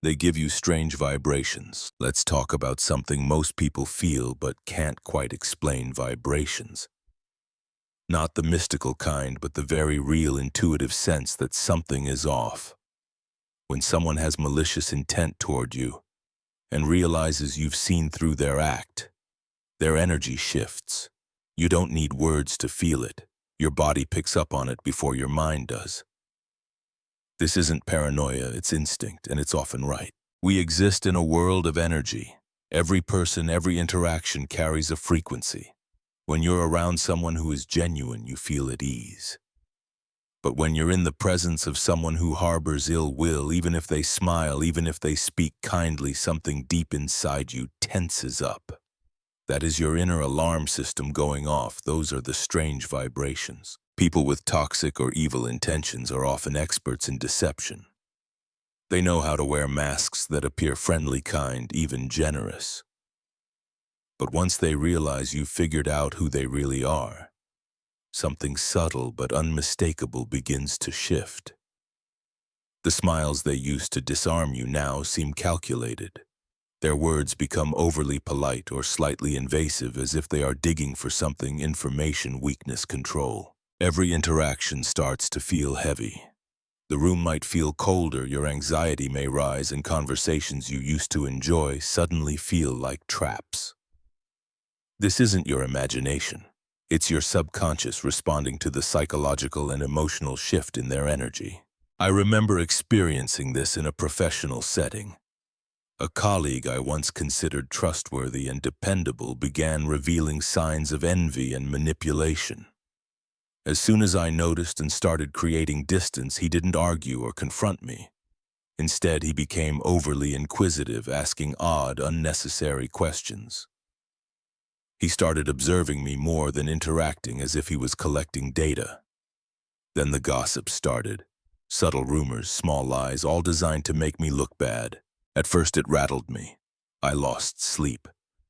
They give you strange vibrations. Let's talk about something most people feel but can't quite explain: vibrations. Not the mystical kind, but the very real intuitive sense that something is off. When someone has malicious intent toward you and realizes you've seen through their act, their energy shifts. You don't need words to feel it. Your body picks up on it before your mind does. This isn't paranoia, it's instinct, and it's often right. We exist in a world of energy. Every person, every interaction carries a frequency. When you're around someone who is genuine, you feel at ease. But when you're in the presence of someone who harbors ill will, even if they smile, even if they speak kindly, something deep inside you tenses up. That is your inner alarm system going off. Those are the strange vibrations. People with toxic or evil intentions are often experts in deception. They know how to wear masks that appear friendly, kind, even generous. But once they realize you've figured out who they really are, something subtle but unmistakable begins to shift. The smiles they used to disarm you now seem calculated. Their words become overly polite or slightly invasive, as if they are digging for something: information, weakness, control. Every interaction starts to feel heavy. The room might feel colder, your anxiety may rise, and conversations you used to enjoy suddenly feel like traps. This isn't your imagination. It's your subconscious responding to the psychological and emotional shift in their energy. I remember experiencing this in a professional setting. A colleague I once considered trustworthy and dependable began revealing signs of envy and manipulation. As soon as I noticed and started creating distance, he didn't argue or confront me. Instead, he became overly inquisitive, asking odd, unnecessary questions. He started observing me more than interacting, as if he was collecting data. Then the gossip started. Subtle rumors, small lies, all designed to make me look bad. At first it rattled me. I lost sleep.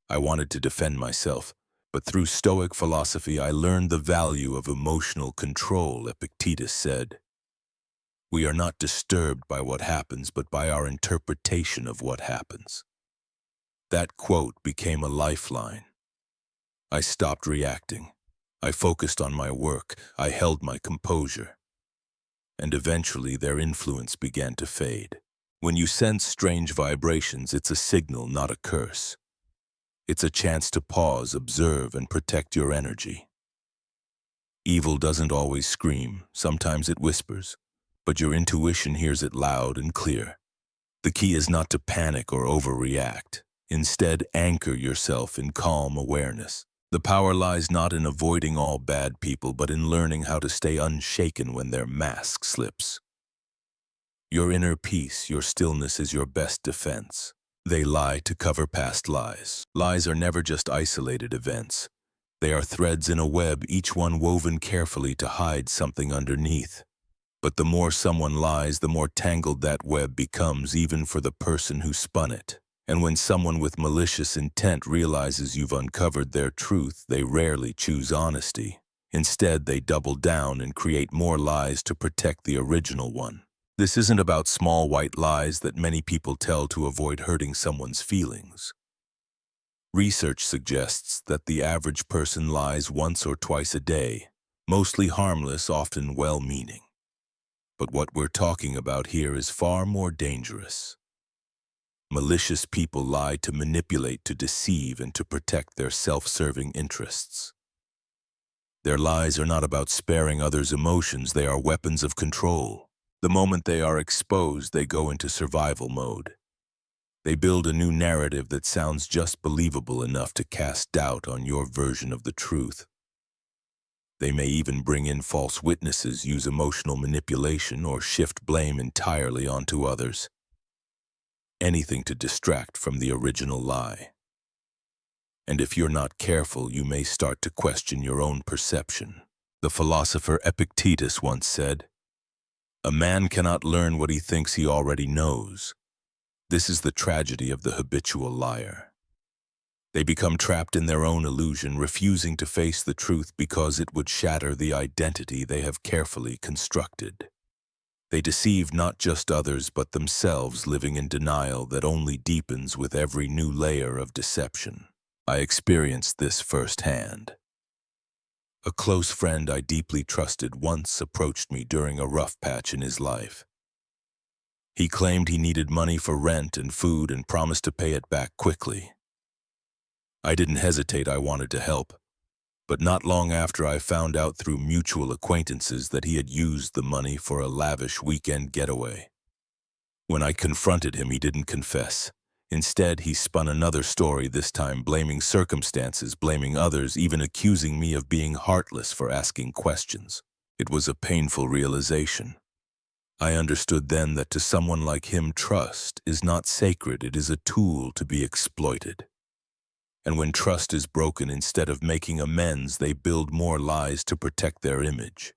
I wanted to defend myself. But through Stoic philosophy, I learned the value of emotional control. Epictetus said, "We are not disturbed by what happens, but by our interpretation of what happens." That quote became a lifeline. I stopped reacting. I focused on my work. I held my composure. And eventually their influence began to fade. When you sense strange vibrations, it's a signal, not a curse. It's a chance to pause, observe, and protect your energy. Evil doesn't always scream. Sometimes it whispers, but your intuition hears it loud and clear. The key is not to panic or overreact. Instead, anchor yourself in calm awareness. The power lies not in avoiding all bad people, but in learning how to stay unshaken when their mask slips. Your inner peace, your stillness is your best defense. They lie to cover past lies. Lies are never just isolated events. They are threads in a web, each one woven carefully to hide something underneath. But the more someone lies, the more tangled that web becomes, even for the person who spun it. And when someone with malicious intent realizes you've uncovered their truth, they rarely choose honesty. Instead, they double down and create more lies to protect the original one. This isn't about small white lies that many people tell to avoid hurting someone's feelings. Research suggests that the average person lies once or twice a day, mostly harmless, often well-meaning. But what we're talking about here is far more dangerous. Malicious people lie to manipulate, to deceive, and to protect their self-serving interests. Their lies are not about sparing others' emotions, they are weapons of control. The moment they are exposed, they go into survival mode. They build a new narrative that sounds just believable enough to cast doubt on your version of the truth. They may even bring in false witnesses, use emotional manipulation, or shift blame entirely onto others. Anything to distract from the original lie. And if you're not careful, you may start to question your own perception. The philosopher Epictetus once said, "A man cannot learn what he thinks he already knows." This is the tragedy of the habitual liar. They become trapped in their own illusion, refusing to face the truth because it would shatter the identity they have carefully constructed. They deceive not just others but themselves, living in denial that only deepens with every new layer of deception. I experienced this firsthand. A close friend I deeply trusted once approached me during a rough patch in his life. He claimed he needed money for rent and food and promised to pay it back quickly. I didn't hesitate, I wanted to help. But not long after, I found out through mutual acquaintances that he had used the money for a lavish weekend getaway. When I confronted him, he didn't confess. Instead, he spun another story, this time blaming circumstances, blaming others, even accusing me of being heartless for asking questions. It was a painful realization. I understood then that to someone like him, trust is not sacred, it is a tool to be exploited. And when trust is broken, instead of making amends, they build more lies to protect their image.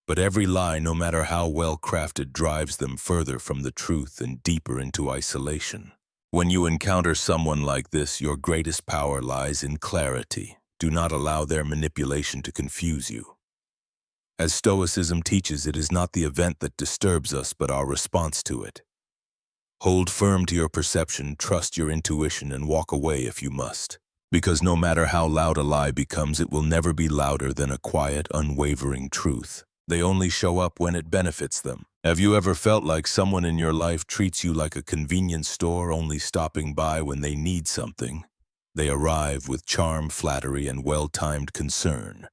But every lie, no matter how well crafted, drives them further from the truth and deeper into isolation. When you encounter someone like this, your greatest power lies in clarity. Do not allow their manipulation to confuse you. As Stoicism teaches, it is not the event that disturbs us, but our response to it. Hold firm to your perception, trust your intuition, and walk away if you must. Because no matter how loud a lie becomes, it will never be louder than a quiet, unwavering truth. They only show up when it benefits them. Have you ever felt like someone in your life treats you like a convenience store, only stopping by when they need something? They arrive with charm, flattery, and well-timed concern.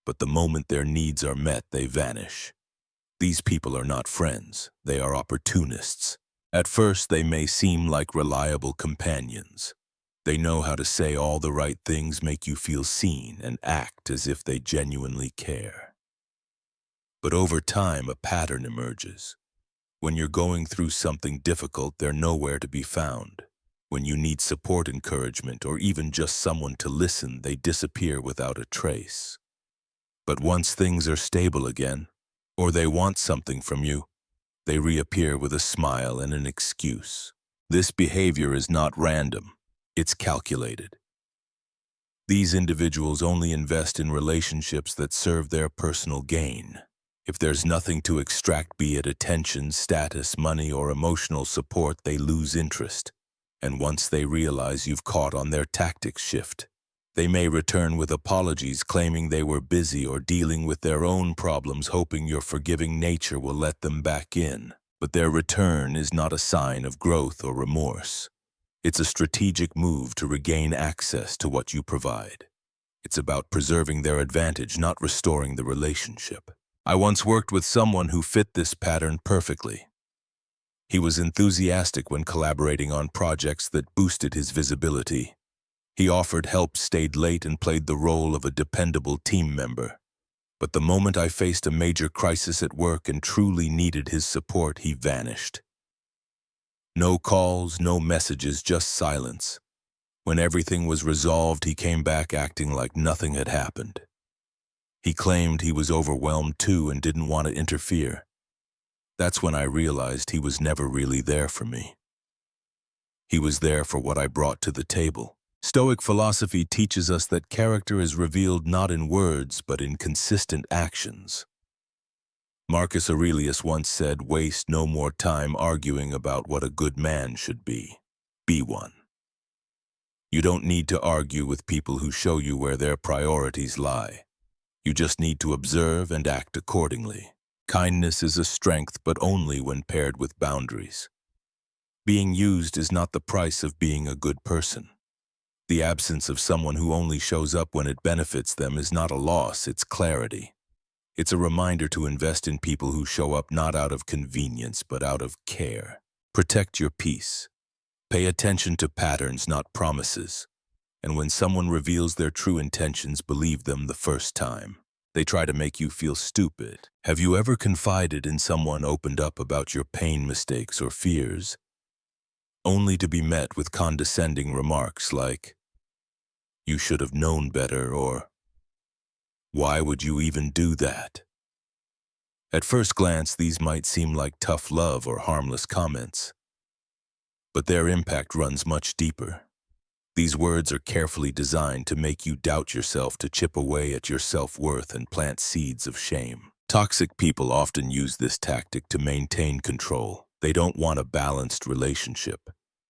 But the moment their needs are met, they vanish. These people are not friends. They are opportunists. At first, they may seem like reliable companions. They know how to say all the right things, make you feel seen, and act as if they genuinely care. But over time, a pattern emerges. When you're going through something difficult, they're nowhere to be found. When you need support, encouragement, or even just someone to listen, they disappear without a trace. But once things are stable again, or they want something from you, they reappear with a smile and an excuse. This behavior is not random, it's calculated. These individuals only invest in relationships that serve their personal gain. If there's nothing to extract, be it attention, status, money, or emotional support, they lose interest. And once they realize you've caught on, their tactics shift. They may return with apologies, claiming they were busy or dealing with their own problems, hoping your forgiving nature will let them back in. But their return is not a sign of growth or remorse. It's a strategic move to regain access to what you provide. It's about preserving their advantage, not restoring the relationship. I once worked with someone who fit this pattern perfectly. He was enthusiastic when collaborating on projects that boosted his visibility. He offered help, stayed late, and played the role of a dependable team member. But the moment I faced a major crisis at work and truly needed his support, he vanished. No calls, no messages, just silence. When everything was resolved, he came back acting like nothing had happened. He claimed he was overwhelmed too and didn't want to interfere. That's when I realized he was never really there for me. He was there for what I brought to the table. Stoic philosophy teaches us that character is revealed not in words, but in consistent actions. Marcus Aurelius once said, "Waste no more time arguing about what a good man should be. Be one." You don't need to argue with people who show you where their priorities lie. You just need to observe and act accordingly. Kindness is a strength, but only when paired with boundaries. Being used is not the price of being a good person. The absence of someone who only shows up when it benefits them is not a loss, it's clarity. It's a reminder to invest in people who show up not out of convenience, but out of care. Protect your peace. Pay attention to patterns, not promises. And when someone reveals their true intentions, believe them the first time. They try to make you feel stupid. Have you ever confided in someone, opened up about your pain, mistakes, or fears, only to be met with condescending remarks like, "You should have known better," or "Why would you even do that?" At first glance, these might seem like tough love or harmless comments, but their impact runs much deeper. These words are carefully designed to make you doubt yourself, to chip away at your self-worth and plant seeds of shame. Toxic people often use this tactic to maintain control. They don't want a balanced relationship.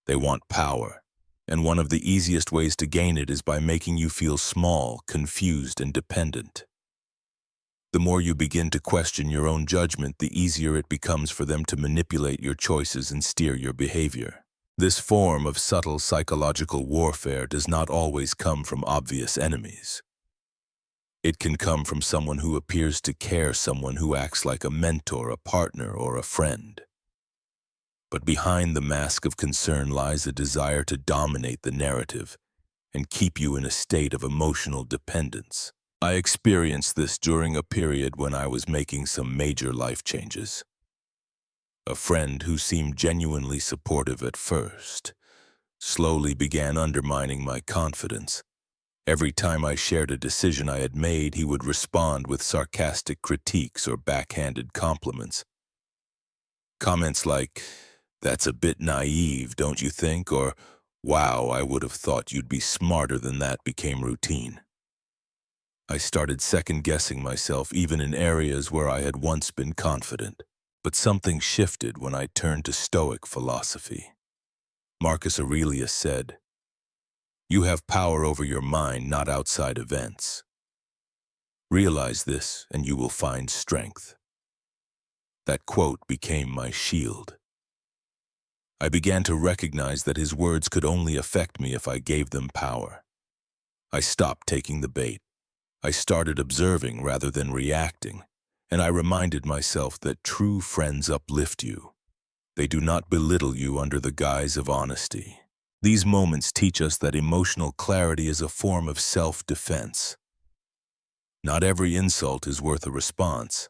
They want power. And one of the easiest ways to gain it is by making you feel small, confused, and dependent. The more you begin to question your own judgment, the easier it becomes for them to manipulate your choices and steer your behavior. This form of subtle psychological warfare does not always come from obvious enemies. It can come from someone who appears to care, someone who acts like a mentor, a partner, or a friend. But behind the mask of concern lies a desire to dominate the narrative and keep you in a state of emotional dependence. I experienced this during a period when I was making some major life changes. A friend who seemed genuinely supportive at first slowly began undermining my confidence. Every time I shared a decision I had made, he would respond with sarcastic critiques or backhanded compliments. Comments like, "That's a bit naive, don't you think?" or "Wow, I would have thought you'd be smarter than that," became routine. I started second-guessing myself even in areas where I had once been confident. But something shifted when I turned to Stoic philosophy. Marcus Aurelius said, "You have power over your mind, not outside events. Realize this, and you will find strength." That quote became my shield. I began to recognize that his words could only affect me if I gave them power. I stopped taking the bait. I started observing rather than reacting, and I reminded myself that true friends uplift you. They do not belittle you under the guise of honesty. These moments teach us that emotional clarity is a form of self-defense. Not every insult is worth a response.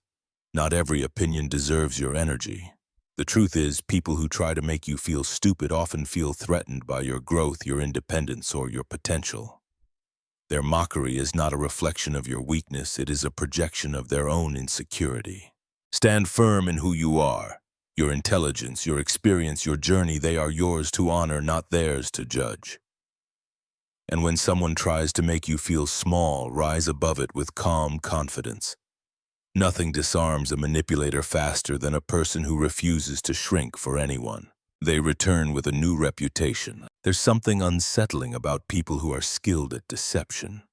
Not every opinion deserves your energy. The truth is, people who try to make you feel stupid often feel threatened by your growth, your independence, or your potential. Their mockery is not a reflection of your weakness, it is a projection of their own insecurity. Stand firm in who you are. Your intelligence, your experience, your journey, they are yours to honor, not theirs to judge. And when someone tries to make you feel small, rise above it with calm confidence. Nothing disarms a manipulator faster than a person who refuses to shrink for anyone. They return with a new reputation. There's something unsettling about people who are skilled at deception.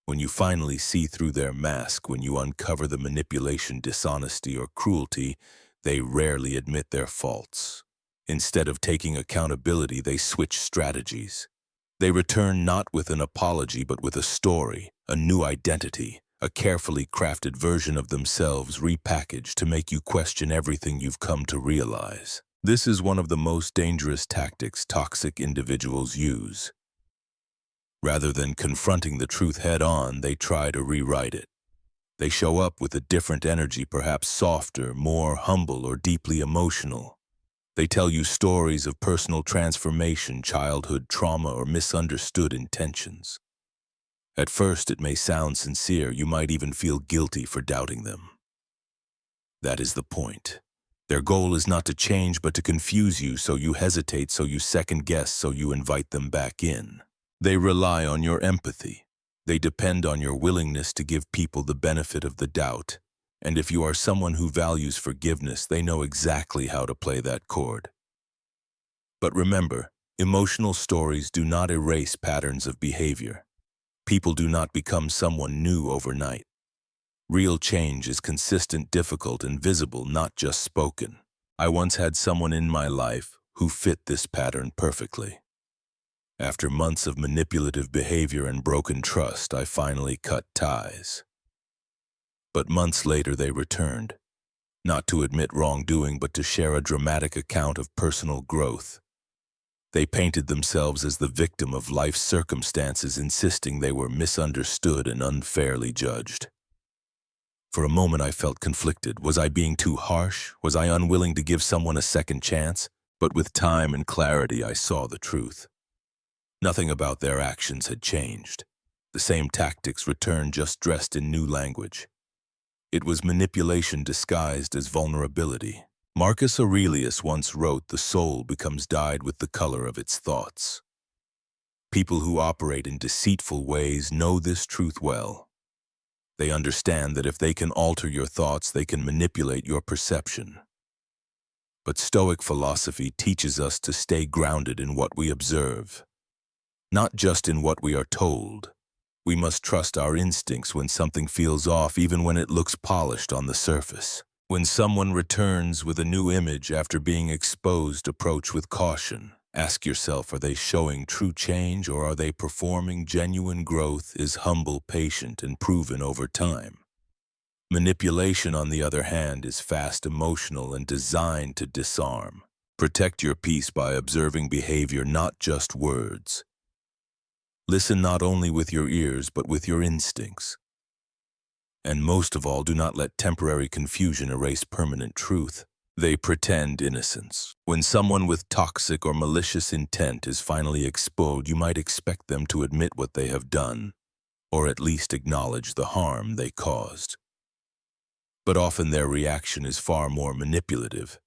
When you finally see through their mask, when you uncover the manipulation, dishonesty, or cruelty, they rarely admit their faults. Instead of taking accountability, they switch strategies. They return not with an apology, but with a story, a new identity, a carefully crafted version of themselves repackaged to make you question everything you've come to realize. This is one of the most dangerous tactics toxic individuals use. Rather than confronting the truth head-on, they try to rewrite it. They show up with a different energy, perhaps softer, more humble, or deeply emotional. They tell you stories of personal transformation, childhood trauma, or misunderstood intentions. At first, it may sound sincere. You might even feel guilty for doubting them. That is the point. Their goal is not to change, but to confuse you, so you hesitate, so you second-guess, so you invite them back in. They rely on your empathy. They depend on your willingness to give people the benefit of the doubt. And if you are someone who values forgiveness, they know exactly how to play that chord. But remember, emotional stories do not erase patterns of behavior. People do not become someone new overnight. Real change is consistent, difficult, and visible, not just spoken. I once had someone in my life who fit this pattern perfectly. After months of manipulative behavior and broken trust, I finally cut ties. But months later they returned, not to admit wrongdoing, but to share a dramatic account of personal growth. They painted themselves as the victim of life's circumstances, insisting they were misunderstood and unfairly judged. For a moment I felt conflicted. Was I being too harsh? Was I unwilling to give someone a second chance? But with time and clarity I saw the truth. Nothing about their actions had changed. The same tactics returned, just dressed in new language. It was manipulation disguised as vulnerability. Marcus Aurelius once wrote, "The soul becomes dyed with the color of its thoughts." People who operate in deceitful ways know this truth well. They understand that if they can alter your thoughts, they can manipulate your perception. But Stoic philosophy teaches us to stay grounded in what we observe, not just in what we are told. We must trust our instincts when something feels off, even when it looks polished on the surface. When someone returns with a new image after being exposed, approach with caution. Ask yourself, are they showing true change or are they performing? Genuine growth is humble, patient, and proven over time. Manipulation, on the other hand, is fast, emotional, and designed to disarm. Protect your peace by observing behavior, not just words. Listen not only with your ears, but with your instincts. And most of all, do not let temporary confusion erase permanent truth. They pretend innocence. When someone with toxic or malicious intent is finally exposed, you might expect them to admit what they have done, or at least acknowledge the harm they caused. But often their reaction is far more manipulative.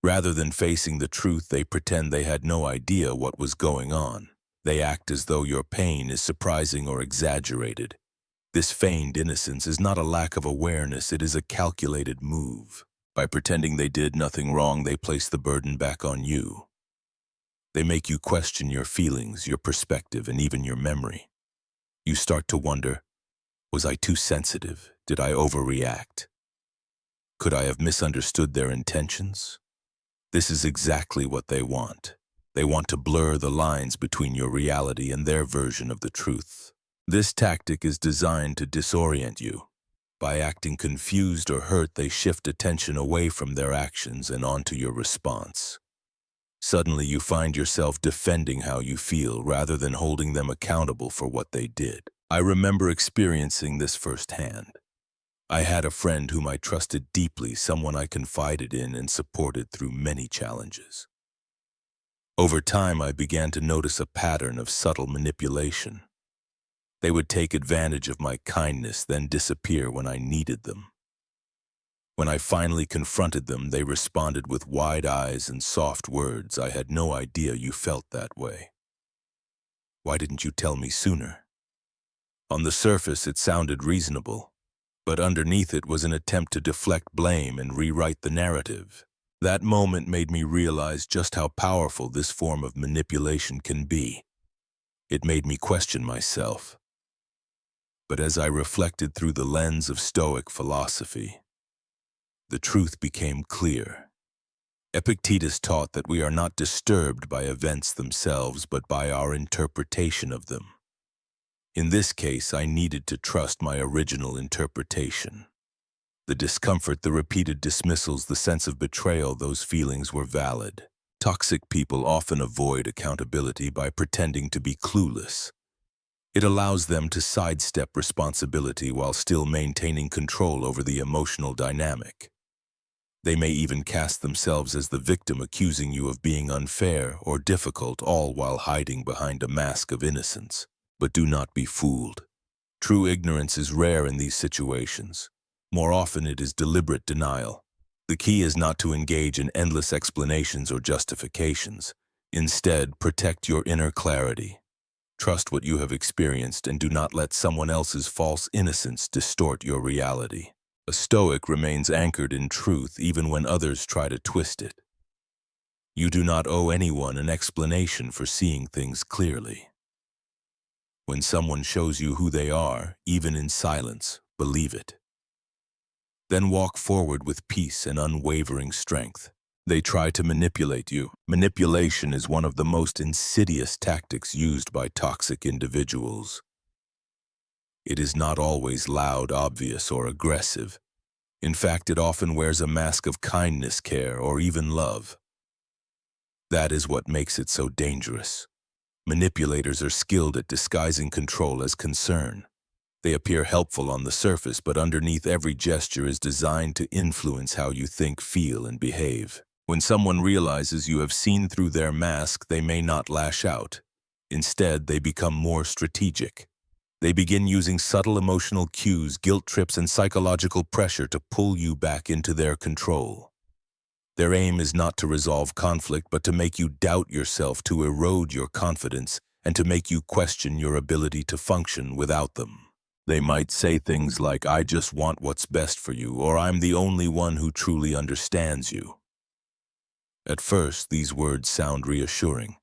Rather than facing the truth, they pretend they had no idea what was going on. They act as though your pain is surprising or exaggerated. This feigned innocence is not a lack of awareness, it is a calculated move. By pretending they did nothing wrong, they place the burden back on you. They make you question your feelings, your perspective, and even your memory. You start to wonder, was I too sensitive? Did I overreact? Could I have misunderstood their intentions? This is exactly what they want. They want to blur the lines between your reality and their version of the truth. This tactic is designed to disorient you. By acting confused or hurt, they shift attention away from their actions and onto your response. Suddenly, you find yourself defending how you feel rather than holding them accountable for what they did. I remember experiencing this firsthand. I had a friend whom I trusted deeply, someone I confided in and supported through many challenges. Over time, I began to notice a pattern of subtle manipulation. They would take advantage of my kindness, then disappear when I needed them. When I finally confronted them, they responded with wide eyes and soft words. I had no idea you felt that way. Why didn't you tell me sooner? On the surface, it sounded reasonable, but underneath it was an attempt to deflect blame and rewrite the narrative. That moment made me realize just how powerful this form of manipulation can be. It made me question myself. But as I reflected through the lens of Stoic philosophy, the truth became clear. Epictetus taught that we are not disturbed by events themselves, but by our interpretation of them. In this case, I needed to trust my original interpretation. The discomfort, the repeated dismissals, the sense of betrayal, those feelings were valid. Toxic people often avoid accountability by pretending to be clueless. It allows them to sidestep responsibility while still maintaining control over the emotional dynamic. They may even cast themselves as the victim, accusing you of being unfair or difficult, all while hiding behind a mask of innocence. But do not be fooled. True ignorance is rare in these situations. More often it is deliberate denial. The key is not to engage in endless explanations or justifications. Instead, protect your inner clarity. Trust what you have experienced and do not let someone else's false innocence distort your reality. A Stoic remains anchored in truth even when others try to twist it. You do not owe anyone an explanation for seeing things clearly. When someone shows you who they are, even in silence, believe it. Then walk forward with peace and unwavering strength. They try to manipulate you. Manipulation is one of the most insidious tactics used by toxic individuals. It is not always loud, obvious, or aggressive. In fact, it often wears a mask of kindness, care, or even love. That is what makes it so dangerous. Manipulators are skilled at disguising control as concern. They appear helpful on the surface, but underneath every gesture is designed to influence how you think, feel, and behave. When someone realizes you have seen through their mask, they may not lash out. Instead, they become more strategic. They begin using subtle emotional cues, guilt trips, and psychological pressure to pull you back into their control. Their aim is not to resolve conflict, but to make you doubt yourself, to erode your confidence, and to make you question your ability to function without them. They might say things like, "I just want what's best for you," or "I'm the only one who truly understands you." At first, these words sound reassuring,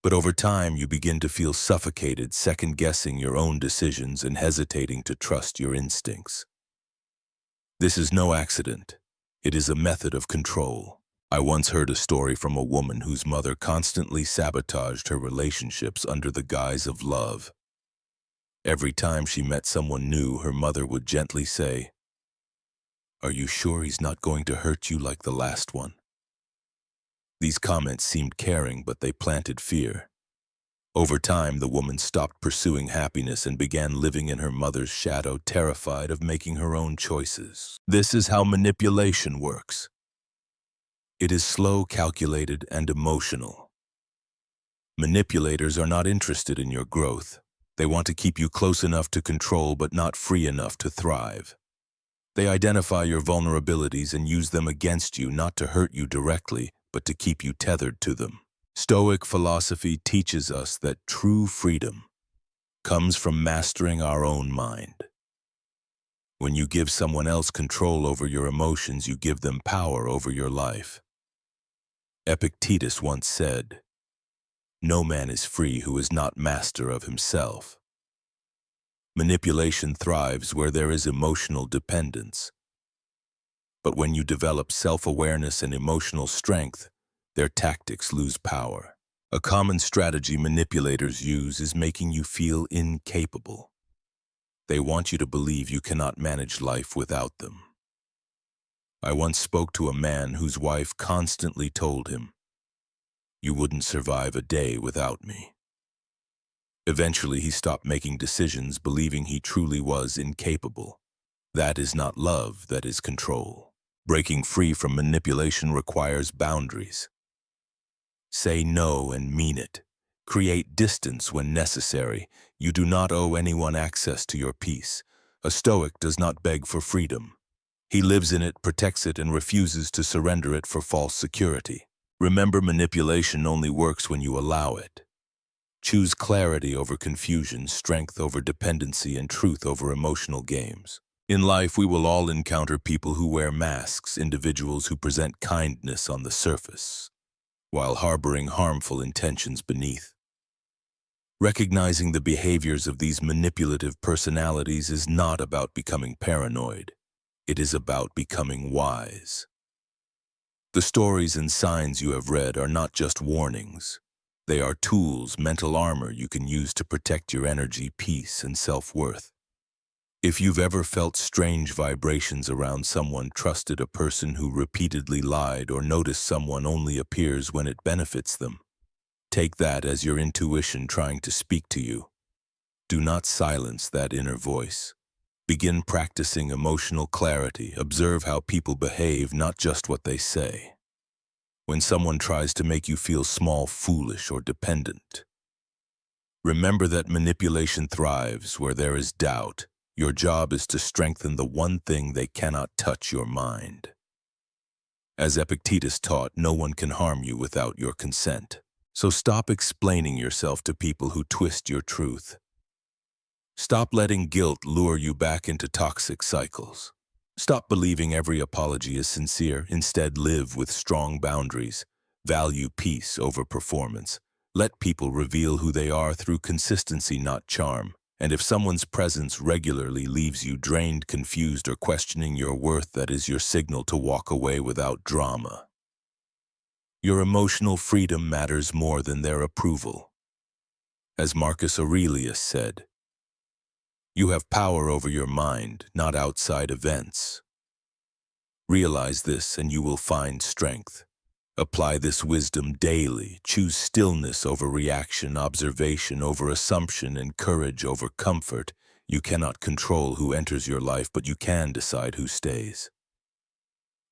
but over time you begin to feel suffocated, second-guessing your own decisions and hesitating to trust your instincts. This is no accident. It is a method of control. I once heard a story from a woman whose mother constantly sabotaged her relationships under the guise of love. Every time she met someone new, her mother would gently say, "Are you sure he's not going to hurt you like the last one?" These comments seemed caring, but they planted fear. Over time, the woman stopped pursuing happiness and began living in her mother's shadow, terrified of making her own choices. This is how manipulation works. It is slow, calculated, and emotional. Manipulators are not interested in your growth. They want to keep you close enough to control but not free enough to thrive. They identify your vulnerabilities and use them against you, not to hurt you directly, but to keep you tethered to them. Stoic philosophy teaches us that true freedom comes from mastering our own mind. When you give someone else control over your emotions, you give them power over your life. Epictetus once said, "No man is free who is not master of himself." Manipulation thrives where there is emotional dependence. But when you develop self-awareness and emotional strength, their tactics lose power. A common strategy manipulators use is making you feel incapable. They want you to believe you cannot manage life without them. I once spoke to a man whose wife constantly told him, "You wouldn't survive a day without me." Eventually, he stopped making decisions, believing he truly was incapable. That is not love, that is control. Breaking free from manipulation requires boundaries. Say no and mean it. Create distance when necessary. You do not owe anyone access to your peace. A Stoic does not beg for freedom. He lives in it, protects it, and refuses to surrender it for false security. Remember, manipulation only works when you allow it. Choose clarity over confusion, strength over dependency, and truth over emotional games. In life, we will all encounter people who wear masks, individuals who present kindness on the surface, while harboring harmful intentions beneath. Recognizing the behaviors of these manipulative personalities is not about becoming paranoid. It is about becoming wise. The stories and signs you have read are not just warnings. They are tools, mental armor you can use to protect your energy, peace, and self-worth. If you've ever felt strange vibrations around someone, trusted a person who repeatedly lied, or noticed someone only appears when it benefits them, take that as your intuition trying to speak to you. Do not silence that inner voice. Begin practicing emotional clarity. Observe how people behave, not just what they say. When someone tries to make you feel small, foolish, or dependent, remember that manipulation thrives where there is doubt. Your job is to strengthen the one thing they cannot touch: your mind. As Epictetus taught, no one can harm you without your consent. So stop explaining yourself to people who twist your truth. Stop letting guilt lure you back into toxic cycles. Stop believing every apology is sincere. Instead, live with strong boundaries. Value peace over performance. Let people reveal who they are through consistency, not charm. And if someone's presence regularly leaves you drained, confused, or questioning your worth, that is your signal to walk away without drama. Your emotional freedom matters more than their approval. As Marcus Aurelius said, "You have power over your mind, not outside events." Realize this and you will find strength. Apply this wisdom daily. Choose stillness over reaction, observation over assumption, and courage over comfort. You cannot control who enters your life, but you can decide who stays.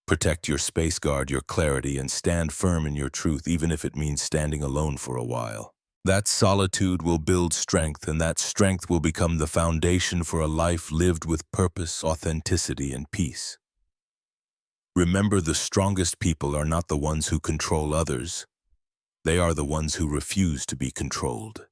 Protect your space, guard your clarity, and stand firm in your truth, even if it means standing alone for a while. That solitude will build strength, and that strength will become the foundation for a life lived with purpose, authenticity, and peace. Remember, the strongest people are not the ones who control others. They are the ones who refuse to be controlled.